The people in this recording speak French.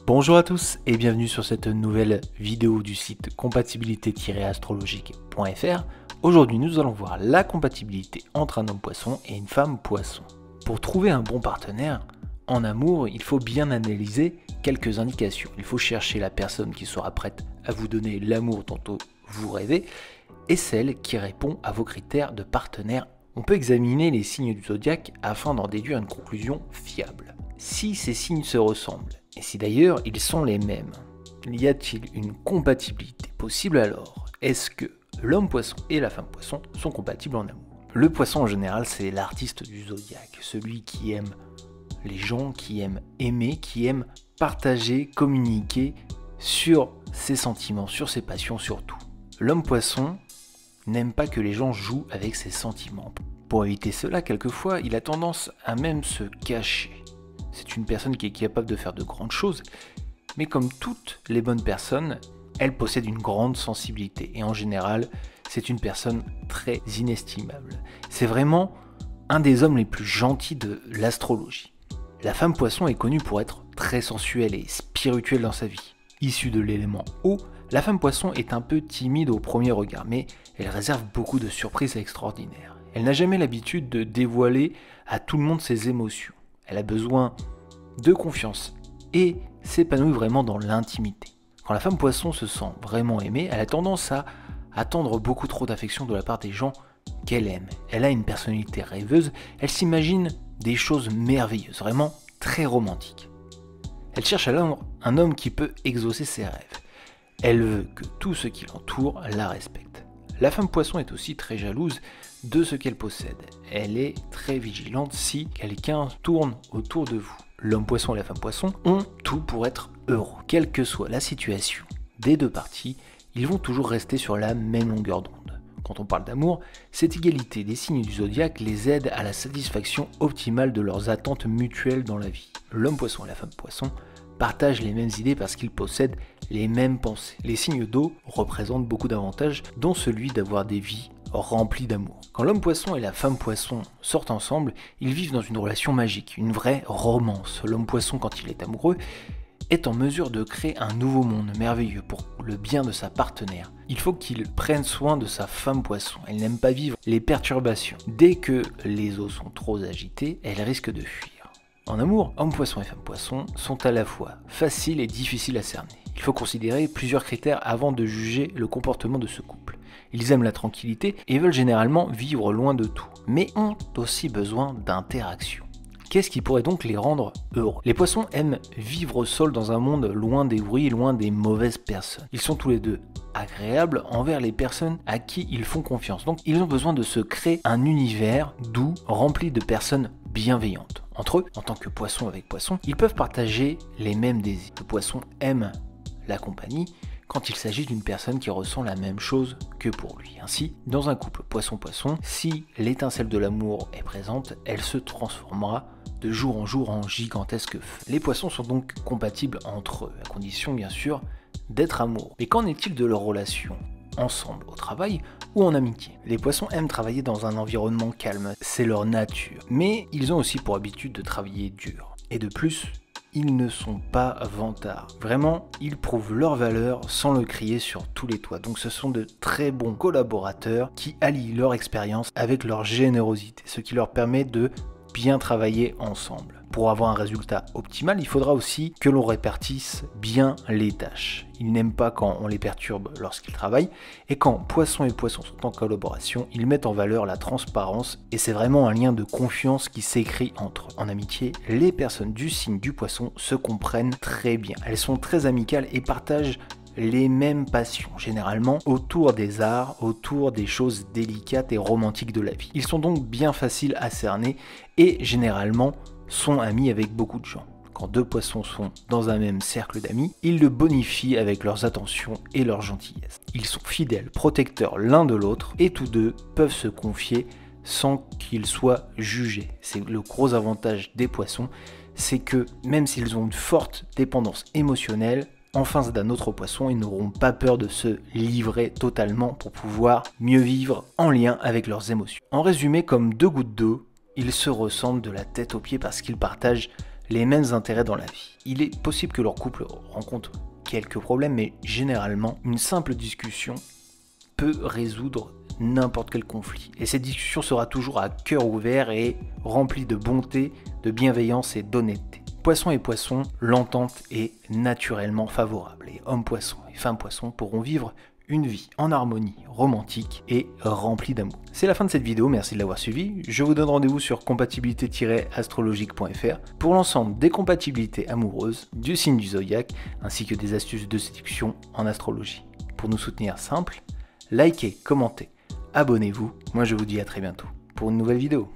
Bonjour à tous et bienvenue sur cette nouvelle vidéo du site compatibilité-astrologique.fr. Aujourd'hui nous allons voir la compatibilité entre un homme poisson et une femme poisson. Pour trouver un bon partenaire en amour, il faut bien analyser quelques indications. Il faut chercher la personne qui sera prête à vous donner l'amour dont vous rêvez et celle qui répond à vos critères de partenaire. On peut examiner les signes du zodiaque afin d'en déduire une conclusion fiable. Si ces signes se ressemblent, et si d'ailleurs ils sont les mêmes, y a-t-il une compatibilité possible alors? Est-ce que l'homme poisson et la femme poisson sont compatibles en amour? Le poisson en général c'est l'artiste du zodiaque, celui qui aime les gens, qui aime aimer, qui aime partager, communiquer sur ses sentiments, sur ses passions surtout. L'homme poisson n'aime pas que les gens jouent avec ses sentiments. Pour éviter cela, quelquefois, il a tendance à même se cacher. C'est une personne qui est capable de faire de grandes choses, mais comme toutes les bonnes personnes, elle possède une grande sensibilité. Et en général, c'est une personne très inestimable. C'est vraiment un des hommes les plus gentils de l'astrologie. La femme poisson est connue pour être très sensuelle et spirituelle dans sa vie. Issue de l'élément eau, la femme poisson est un peu timide au premier regard, mais elle réserve beaucoup de surprises extraordinaires. Elle n'a jamais l'habitude de dévoiler à tout le monde ses émotions. Elle a besoin de confiance et s'épanouit vraiment dans l'intimité. Quand la femme poisson se sent vraiment aimée, elle a tendance à attendre beaucoup trop d'affection de la part des gens qu'elle aime. Elle a une personnalité rêveuse, elle s'imagine des choses merveilleuses, vraiment très romantiques. Elle cherche alors un homme qui peut exaucer ses rêves. Elle veut que tout ce qui l'entoure la respecte. La femme poisson est aussi très jalouse de ce qu'elle possède. Elle est très vigilante si quelqu'un tourne autour de vous. L'homme poisson et la femme poisson ont tout pour être heureux. Quelle que soit la situation des deux parties, ils vont toujours rester sur la même longueur d'onde. Quand on parle d'amour, cette égalité des signes du zodiaque les aide à la satisfaction optimale de leurs attentes mutuelles dans la vie. L'homme poisson et la femme poisson partagent les mêmes idées parce qu'ils possèdent les mêmes pensées. Les signes d'eau représentent beaucoup d'avantages, dont celui d'avoir des vies remplies d'amour. Quand l'homme poisson et la femme poisson sortent ensemble, ils vivent dans une relation magique, une vraie romance. L'homme poisson, quand il est amoureux, est en mesure de créer un nouveau monde merveilleux pour le bien de sa partenaire. Il faut qu'il prenne soin de sa femme poisson. Elle n'aime pas vivre les perturbations. Dès que les eaux sont trop agitées, elle risque de fuir. En amour, homme poisson et femme poisson sont à la fois faciles et difficiles à cerner. Il faut considérer plusieurs critères avant de juger le comportement de ce couple. Ils aiment la tranquillité et veulent généralement vivre loin de tout, mais ont aussi besoin d'interaction. Qu'est-ce qui pourrait donc les rendre heureux? Les poissons aiment vivre seuls dans un monde loin des bruits, loin des mauvaises personnes. Ils sont tous les deux agréables envers les personnes à qui ils font confiance. Donc ils ont besoin de se créer un univers doux, rempli de personnes bienveillantes. Entre eux, en tant que poisson avec poisson, ils peuvent partager les mêmes désirs. Le poisson aime la compagnie quand il s'agit d'une personne qui ressent la même chose que pour lui. Ainsi, dans un couple poisson-poisson, si l'étincelle de l'amour est présente, elle se transformera de jour en jour en gigantesque feu. Les poissons sont donc compatibles entre eux, à condition bien sûr d'être amoureux. Mais qu'en est-il de leur relation ensemble au travail ou en amitié? Les poissons aiment travailler dans un environnement calme, c'est leur nature. Mais ils ont aussi pour habitude de travailler dur. Et de plus, ils ne sont pas vantards. Vraiment, ils prouvent leur valeur sans le crier sur tous les toits. Donc ce sont de très bons collaborateurs qui allient leur expérience avec leur générosité, ce qui leur permet de bien travailler ensemble. Pour avoir un résultat optimal, il faudra aussi que l'on répartisse bien les tâches. Ils n'aiment pas quand on les perturbe lorsqu'ils travaillent, et quand poisson et poisson sont en collaboration, ils mettent en valeur la transparence, et c'est vraiment un lien de confiance qui s'écrit entre eux. En amitié, les personnes du signe du poisson se comprennent très bien. Elles sont très amicales et partagent les mêmes passions, généralement autour des arts, autour des choses délicates et romantiques de la vie. Ils sont donc bien faciles à cerner et généralement sont amis avec beaucoup de gens. Quand deux poissons sont dans un même cercle d'amis, ils le bonifient avec leurs attentions et leur gentillesse. Ils sont fidèles, protecteurs l'un de l'autre et tous deux peuvent se confier sans qu'ils soient jugés. C'est le gros avantage des poissons, c'est que même s'ils ont une forte dépendance émotionnelle, en face d'un autre poisson, ils n'auront pas peur de se livrer totalement pour pouvoir mieux vivre en lien avec leurs émotions. En résumé, comme deux gouttes d'eau, ils se ressemblent de la tête aux pieds parce qu'ils partagent les mêmes intérêts dans la vie. Il est possible que leur couple rencontre quelques problèmes, mais généralement, une simple discussion peut résoudre n'importe quel conflit. Et cette discussion sera toujours à cœur ouvert et remplie de bonté, de bienveillance et d'honnêteté. Poisson et poisson, l'entente est naturellement favorable. Et hommes-poissons et femmes-poissons pourront vivre une vie en harmonie, romantique et remplie d'amour. C'est la fin de cette vidéo, merci de l'avoir suivi. Je vous donne rendez-vous sur compatibilité-astrologique.fr pour l'ensemble des compatibilités amoureuses, du signe du zodiaque, ainsi que des astuces de séduction en astrologie. Pour nous soutenir simple, likez, commentez, abonnez-vous. Moi je vous dis à très bientôt pour une nouvelle vidéo.